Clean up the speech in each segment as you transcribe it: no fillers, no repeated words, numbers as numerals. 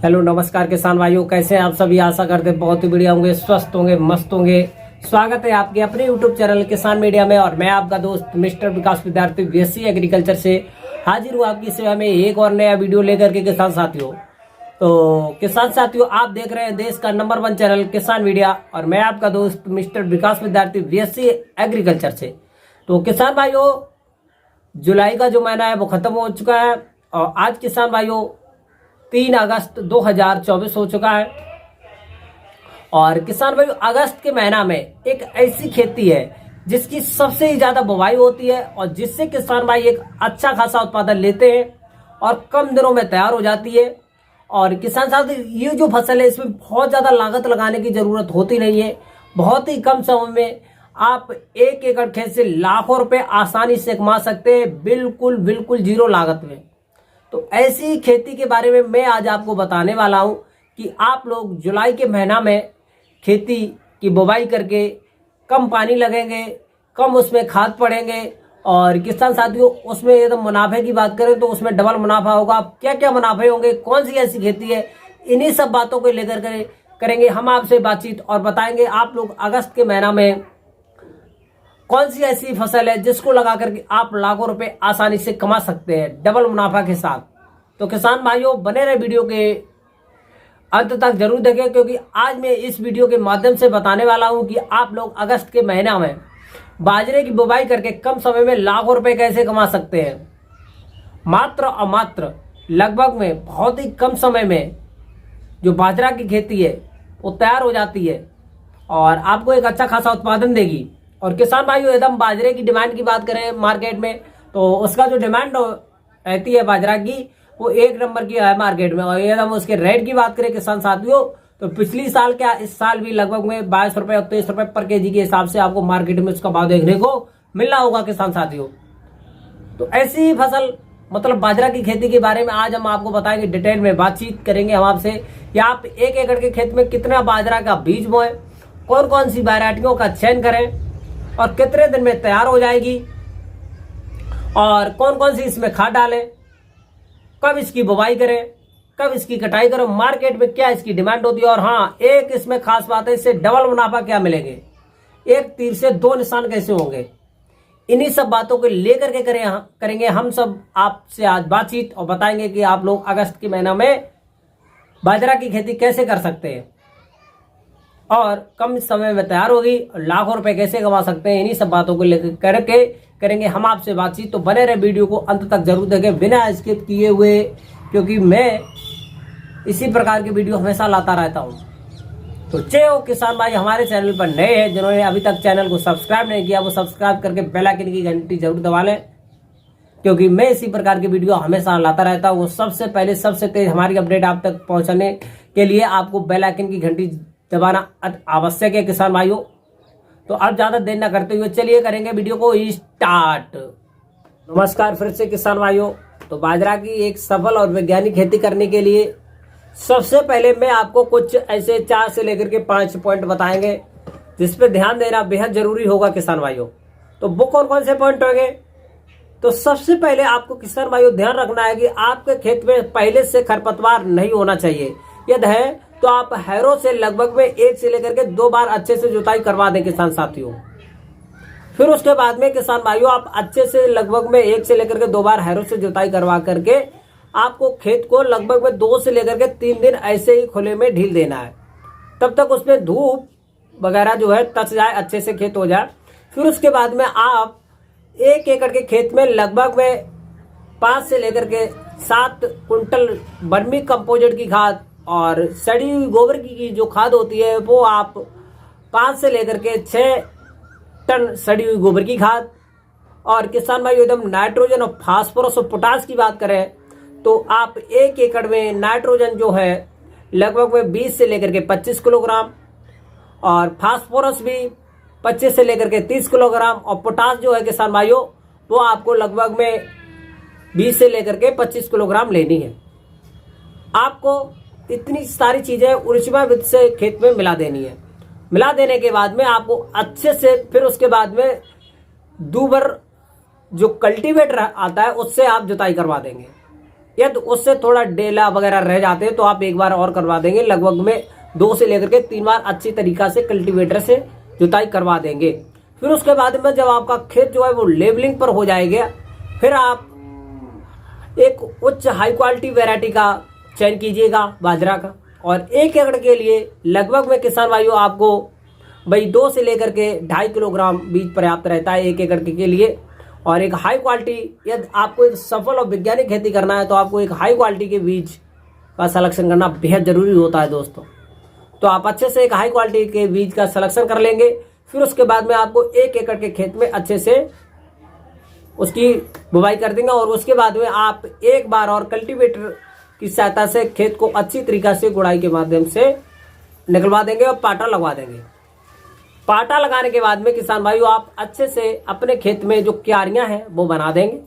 Hello नमस्कार किसान भाइयों, कैसे हैं आप सभी। आशा करते हैं बहुत ही बढ़िया होंगे, स्वस्थ होंगे, मस्त होंगे। स्वागत है आपके अपने यूट्यूब चैनल किसान मीडिया में और मैं आपका दोस्त मिस्टर विकास विद्यार्थी बीएससी एग्रीकल्चर से हाजिर हूँ आपकी सेवा में एक और नया वीडियो लेकर के। किसान साथियों, तो किसान साथियों, आप देख रहे हैं देश का नंबर 1 चैनल किसान मीडिया और मैं आपका दोस्त मिस्टर विकास विद्यार्थी बीएससी एग्रीकल्चर से। तो किसान भाइयों, जुलाई का जो महीना है वो खत्म हो चुका है और आज किसान भाइयों 3 अगस्त 2024 हो चुका है। और किसान भाइयों, अगस्त के महीना में एक ऐसी खेती है जिसकी सबसे ज्यादा बुवाई होती है और जिससे किसान भाई एक अच्छा खासा उत्पादन लेते हैं और कम दिनों में तैयार हो जाती है। और किसान साहब, ये जो फसल है इसमें बहुत ज्यादा लागत लगाने की जरूरत होती नहीं है। बहुत ही कम समय में आप 1 एकड़ खेत से लाखों रुपए आसानी से कमा सकते हैं, बिल्कुल बिल्कुल जीरो लागत में। तो ऐसी खेती के बारे में मैं आज आपको बताने वाला हूं कि आप लोग जुलाई के महीना में खेती की बुवाई करके कम पानी लगेंगे, कम उसमें खाद पड़ेंगे और किसान साथियों उसमें एकदम मुनाफे की बात करें तो उसमें डबल मुनाफा होगा। क्या क्या मुनाफे होंगे, कौन सी ऐसी खेती है, इन्हीं सब बातों को लेकर करेंगे हम आपसे बातचीत और बताएंगे आप लोग अगस्त के महीना में कौन सी ऐसी फसल है जिसको लगा करके आप लाखों रुपए आसानी से कमा सकते हैं डबल मुनाफा के साथ। तो किसान भाइयों, बने रहे वीडियो के अंत तक जरूर देखें, क्योंकि आज मैं इस वीडियो के माध्यम से बताने वाला हूं कि आप लोग अगस्त के महीना में बाजरे की बुवाई करके कम समय में लाखों रुपए कैसे कमा सकते हैं। मात्र और मात्र लगभग में बहुत ही कम समय में जो बाजरा की खेती है वो तैयार हो जाती है और आपको एक अच्छा खासा उत्पादन देगी। और किसान भाइयों, एकदम बाजरे की डिमांड की बात करें मार्केट में तो उसका जो डिमांड रहती है बाजरा की वो 1 नंबर की है मार्केट में। और एकदम उसके रेट की बात करें किसान साथियों तो पिछली साल क्या इस साल भी लगभग में 22 रुपए और 23 रुपए पर केजी के हिसाब से आपको मार्केट में उसका भाव देखने को मिलना होगा किसान साथियों। तो ऐसी फसल मतलब बाजरा की खेती के बारे में आज हम आपको बताएंगे, डिटेल में बातचीत करेंगे हम आपसे कि आप 1 एकड़ के खेत में कितना बाजरा का बीज बोएं, कौन कौन सी वैरायटियों का चयन करें और कितने दिन में तैयार हो जाएगी और कौन कौन सी इसमें खाद डालें, कब इसकी बुवाई करें, कब इसकी कटाई करें, मार्केट में क्या इसकी डिमांड होती है। और हाँ, एक इसमें खास बात है, इससे डबल मुनाफा क्या मिलेंगे, एक तीर से 2 निशान कैसे होंगे, इन्हीं सब बातों को लेकर के करेंगे हम सब आपसे आज बातचीत और बताएंगे कि आप लोग अगस्त के महीना में बाजरा की खेती कैसे कर सकते हैं और कम समय में तैयार होगी और लाखों रुपए कैसे कमा सकते हैं। इन्हीं सब बातों को लेकर करके करेंगे हम आपसे बातचीत। तो बने रहे वीडियो को अंत तक जरूर देखें बिना स्किप किए हुए, क्योंकि मैं इसी प्रकार की वीडियो हमेशा लाता रहता हूं। तो जय हो किसान भाई, हमारे चैनल पर नए हैं जिन्होंने अभी तक चैनल को सब्सक्राइब नहीं किया वो सब्सक्राइब करके बेल आइकन की घंटी जरूर दबा लें, क्योंकि मैं इसी प्रकार की वीडियो हमेशा लाता रहता हूँ। सबसे पहले सबसे तेज हमारी अपडेट आप तक पहुंचाने के लिए आपको बेल आइकन की घंटी दबाना आवश्यक है किसान भाइयों। तो अब ज्यादा देर न करते हुए चलिए करेंगे वीडियो को स्टार्ट। नमस्कार फिर से किसान भाइयों। तो बाजरा की एक सफल और वैज्ञानिक खेती करने के लिए सबसे पहले मैं आपको कुछ ऐसे 4 से लेकर के 5 पॉइंट बताएंगे जिस पे ध्यान देना बेहद जरूरी होगा किसान भाइयों। तो वो कौन कौन से पॉइंट होंगे? तो सबसे पहले आपको किसान भाइयों ध्यान रखना है कि आपके खेत में पहले से खरपतवार नहीं होना चाहिए। यदि है तो आप हैरो से लगभग में 1 से लेकर के 2 बार अच्छे से जुताई करवा दें किसान साथियों। फिर उसके बाद में किसान भाइयों आप अच्छे से लगभग में 1 से लेकर के 2 बार हैरो से जुताई करवा करके आपको खेत को लगभग में 2 से लेकर के 3 दिन ऐसे ही खुले में ढील देना है, तब तक उसमें धूप वगैरह जो है तच जाए, अच्छे से खेत हो जाए। फिर उसके बाद में आप 1 एकड़ के खेत में लगभग में 5 से लेकर के 7 कुंटल वर्मी कंपोजिट की खाद और सड़ी हुई गोबर की जो खाद होती है वो आप 5 से लेकर के 6 टन सड़ी हुई गोबर की खाद। और किसान भाई एकदम नाइट्रोजन और फास्फोरस और पोटास की बात करें तो आप 1 एकड़ में नाइट्रोजन जो है लगभग में 20 से लेकर के 25 किलोग्राम और फास्फोरस भी 25 से लेकर के 30 किलोग्राम और पोटास जो है किसान भाइयों वो आपको लगभग में 20 से लेकर के 25 किलोग्राम लेनी है। आपको इतनी सारी चीजें ऊर्जा विधि से खेत में मिला देनी है। मिला देने के बाद में आपको अच्छे से फिर उसके बाद में दूबर जो कल्टीवेटर आता है उससे आप जुताई करवा देंगे। यदि उससे थोड़ा डेला वगैरह रह जाते हैं तो आप एक बार और करवा देंगे। लगभग में 2 से लेकर के 3 बार अच्छी तरीका से कल्टीवेटर से जुताई करवा देंगे। फिर उसके बाद में जब आपका खेत जो है वो लेवलिंग पर हो जाएगा, फिर आप एक उच्च हाई क्वालिटी वैरायटी का चयन कीजिएगा बाजरा का। और 1 एकड़ के लिए लगभग में किसान भाइयों आपको भाई 2 से लेकर के 2.5 किलोग्राम बीज पर्याप्त रहता है 1 एकड़ के लिए। और एक हाई क्वालिटी, यदि आपको एक सफल और वैज्ञानिक खेती करना है तो आपको एक हाई क्वालिटी के बीज का सिलेक्शन करना बेहद जरूरी होता है दोस्तों। तो आप अच्छे से एक हाई क्वालिटी के बीज का सिलेक्शन कर लेंगे। फिर उसके बाद में आपको 1 एकड़ के खेत में अच्छे से उसकी बुवाई कर देंगे। और उसके बाद में आप एक बार और कल्टीवेटर की सहायता से खेत को अच्छी तरीका से गुड़ाई के माध्यम से निकलवा देंगे और पाटा लगवा देंगे। पाटा लगाने के बाद में किसान भाइयों आप अच्छे से अपने खेत में जो क्यारियां हैं वो बना देंगे।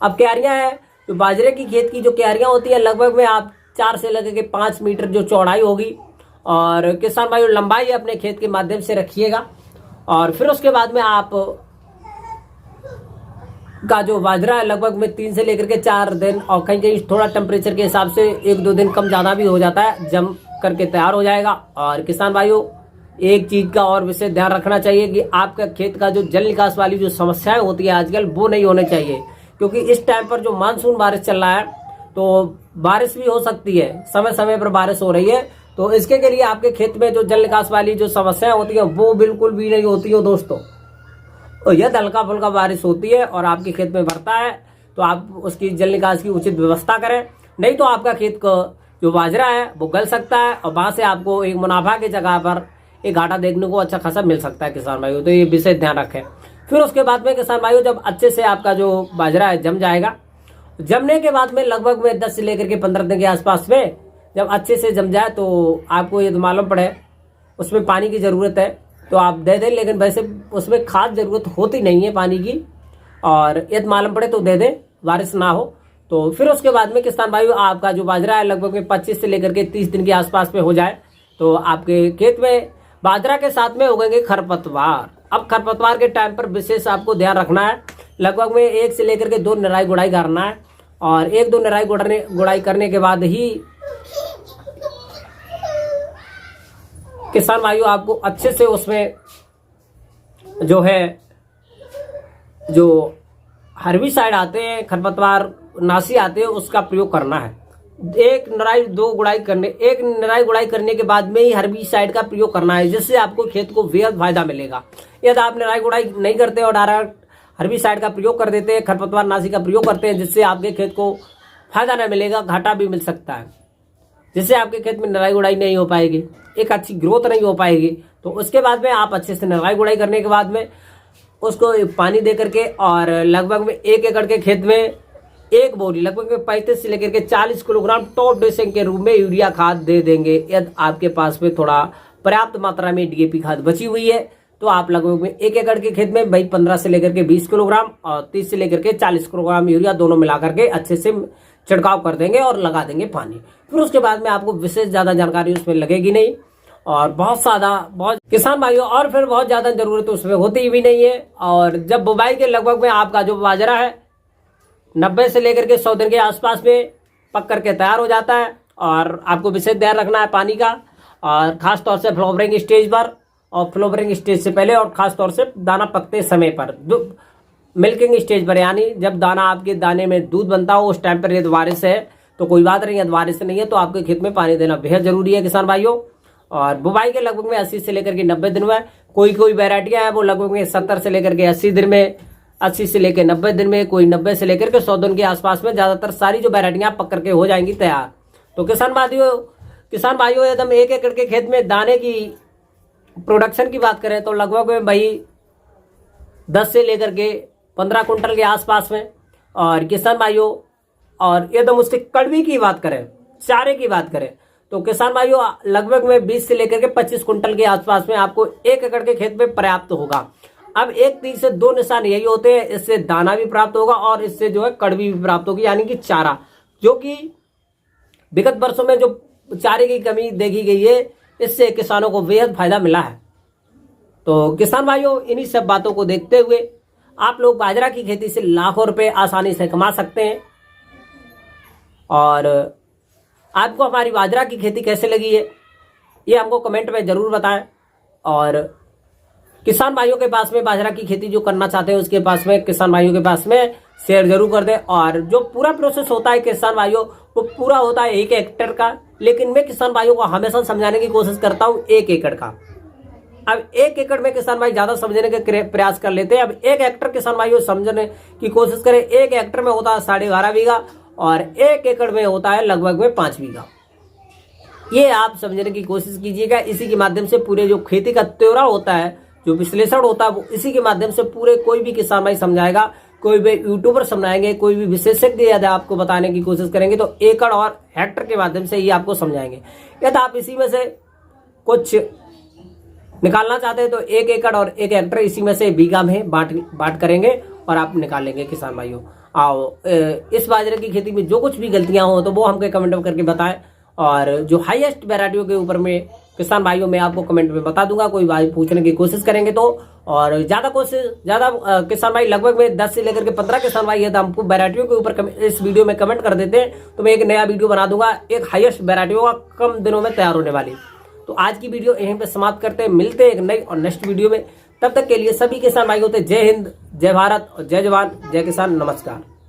अब क्यारियां हैं जो बाजरे की खेत की जो क्यारियां होती है, लगभग में आप 4 से लेकर के 5 मीटर जो चौड़ाई होगी। और किसान भाइयों लंबाई अपने खेत के माध्यम से रखिएगा। और फिर उसके बाद में आप का जो बाजरा है लगभग में 3 से लेकर के 4 दिन, और कहीं कहीं थोड़ा टेम्परेचर के हिसाब से 1-2 दिन कम ज़्यादा भी हो जाता है, जम करके तैयार हो जाएगा। और किसान भाइयों एक चीज़ का और विशेष ध्यान रखना चाहिए कि आपका खेत का जो जल निकास वाली जो समस्याएं होती है आजकल, वो नहीं होने चाहिए। क्योंकि इस टाइम पर जो मानसून बारिश चल रहा है तो बारिश भी हो सकती है, समय समय पर बारिश हो रही है। तो इसके के लिए आपके खेत में जो जल निकास वाली जो समस्याएं होती है वो बिल्कुल भी नहीं होती हो दोस्तों। और यदि हल्का फुल्का बारिश होती है और आपके खेत में भरता है तो आप उसकी जल निकास की उचित व्यवस्था करें, नहीं तो आपका खेत का जो बाजरा है वो गल सकता है और वहां से आपको एक मुनाफा की जगह पर एक घाटा देखने को अच्छा खासा मिल सकता है किसान भाइयों। तो ये विशेष ध्यान रखें। फिर उसके बाद में किसान भाइयों जब अच्छे से आपका जो बाजरा है जम जाएगा, जमने के बाद में लगभग में 10 से लेकर के 15 दिन के आसपास में जब अच्छे से जम जाए तो आपको ये तो मालूम पड़े उसमें पानी की ज़रूरत है तो आप दे दें, लेकिन वैसे उसमें खास ज़रूरत होती नहीं है पानी की। और यदि मालूम पड़े तो दे दें, बारिश ना हो तो। फिर उसके बाद में किसान भाइयों आपका जो बाजरा है लगभग में 25 से लेकर के 30 दिन के आसपास में हो जाए तो आपके खेत में बाजरा के साथ में उगेंगे खरपतवार। अब खरपतवार के टाइम पर विशेष आपको ध्यान रखना है। लगभग में 1 से लेकर के 2 निराई गुड़ाई करना है। और 1-2 निराई गुड़ाई करने के बाद ही किसान भाइयों आपको अच्छे से उसमें जो है जो हर्बिसाइड आते हैं, खरपतवार नाशी आते हैं, उसका प्रयोग करना है। 1 निराई गुड़ाई करने के बाद में ही हर्बिसाइड का प्रयोग करना है, जिससे आपको खेत को बेहद फायदा मिलेगा। यदि आप निराई गुड़ाई नहीं करते और डायरेक्ट हर्बिसाइड का प्रयोग कर देते हैं, खरपतवार नाशी का प्रयोग करते हैं, जिससे आपके खेत को फायदा नहीं मिलेगा, घाटा भी मिल सकता है, जिससे आपके खेत में निराई गुड़ाई नहीं हो पाएगी, एक अच्छी ग्रोथ नहीं हो पाएगी। तो उसके बाद में आप अच्छे से निराई गुड़ाई करने के बाद में उसको पानी दे करके और लगभग में 1 एकड़ के खेत में एक बोरी लगभग में 35 से लेकर के 40 किलोग्राम टॉप ड्रेसिंग के रूप में यूरिया खाद दे देंगे। यदि आपके पास में थोड़ा पर्याप्त मात्रा में डीएपी खाद बची हुई है तो आप लगभग में 1 एकड़ के खेत में भाई 15 से लेकर के 20 किलोग्राम और 30 से लेकर के 40 किलोग्राम यूरिया दोनों मिला करके अच्छे से छिड़काव कर देंगे और लगा देंगे पानी। फिर उसके बाद में आपको विशेष ज्यादा जानकारी उसमें लगेगी नहीं और बहुत किसान भाइयों और फिर बहुत ज्यादा जरूरत उसमें होती भी नहीं है। और जब बुवाई के लगभग में आपका जो बाजरा है 90 से लेकर के 100 दिन के आसपास में पक करके तैयार हो जाता है। और आपको विशेष ध्यान रखना है पानी का, और खास तौर से फ्लावरिंग स्टेज पर और फ्लावरिंग स्टेज से पहले, और खास तौर से दाना पकते समय पर, जो मिल्किंग स्टेज पर, यानी जब दाना आपके दाने में दूध बनता हो उस टाइम पर यदि बारिश है तो कोई बात नहीं, यदि बारिश नहीं है तो आपके खेत में पानी देना बेहद जरूरी है किसान भाइयों। और बुवाई के लगभग में 80 से लेकर के 90 दिन में, कोई वैरायटियां हैं वो लगभग में 70 से लेकर के 80 दिन में, 80 से लेकर 90 दिन में, कोई 90 से लेकर के 100 दिन के आसपास में, ज्यादातर सारी जो वैरायटियां पक करके हो जाएंगी तैयार। तो किसान भाइयों यदि हम 1 एकड़ के खेत में दाने की प्रोडक्शन की बात करें तो लगभग में भाई 10 से लेकर के 15 कुंटल के आसपास में। और किसान भाइयों और एकदम उसके कड़वी की बात करें, चारे की बात करें तो किसान भाइयों लगभग में 20 से लेकर के 25 कुंटल के आसपास में आपको 1 एकड़ के खेत में पर्याप्त होगा। अब 1 तीर से 2 निशान यही होते हैं, इससे दाना भी प्राप्त होगा और इससे जो है कड़वी भी प्राप्त होगी, यानी कि चारा, जो कि विगत वर्षों में जो चारे की कमी देखी गई है इससे किसानों को बेहद फायदा मिला है। तो किसान भाइयों इन्हीं सब बातों को देखते हुए आप लोग बाजरा की खेती से लाखों रुपए आसानी से कमा सकते हैं। और आपको हमारी बाजरा की खेती कैसे लगी है ये हमको कमेंट में ज़रूर बताएं। और किसान भाइयों के पास में बाजरा की खेती जो करना चाहते हैं उसके पास में, किसान भाइयों के पास में शेयर जरूर कर दें। और जो पूरा प्रोसेस होता है किसान भाइयों, वो पूरा होता है 1 हेक्टेयर का, लेकिन मैं किसान भाइयों को हमेशा समझाने की कोशिश करता हूँ 1 एकड़ का। अब 1 एकड़ में किसान भाई ज्यादा समझने के प्रयास कर लेते हैं। अब 1 हेक्टेयर किसान भाइयों समझने की कोशिश करें। 1 हेक्टेयर में होता है 11.5 बीघा और 1 एकड़ में होता है लगभग में 5 बीघा। ये आप समझने की कोशिश कीजिएगा। इसी के माध्यम से पूरे जो खेती का त्योरा होता है, जो विश्लेषण होता है, वो इसी के माध्यम से पूरे कोई भी किसान भाई समझाएगा, कोई भी यूट्यूबर समझाएंगे, कोई भी विशेषज्ञ यदि आपको बताने की कोशिश करेंगे तो एकड़ और हेक्टर के माध्यम से ही आपको समझाएंगे। यदि आप इसी में से कुछ निकालना चाहते हैं तो 1 एकड़ और 1 हेक्टर इसी में से बीघा में बांट करेंगे और आप निकाल लेंगे किसान भाइयों। आओ इस बाजरे की खेती में जो कुछ भी गलतियां हो तो वो हमको कमेंट करके बताएं। और जो हाईएस्ट वैरायटियों के ऊपर में किसान भाइयों मैं आपको कमेंट में बता दूंगा, कोई भाई पूछने की कोशिश करेंगे तो। और ज्यादा किसान भाई लगभग में 10 से लेकर के 15 किसान भाई है तो हमको वैरायटियों के ऊपर इस वीडियो में कमेंट कर देते हैं तो मैं एक नया वीडियो बना दूंगा, एक हाईएस्ट वैरायटियों का कम दिनों में तैयार होने वाली। तो आज की वीडियो यहीं पे समाप्त करते हैं, मिलते हैं एक नई और नेक्स्ट वीडियो में। तब तक के लिए सभी किसान भाइयों से जय हिंद, जय भारत और जय जवान, जय किसान, नमस्कार।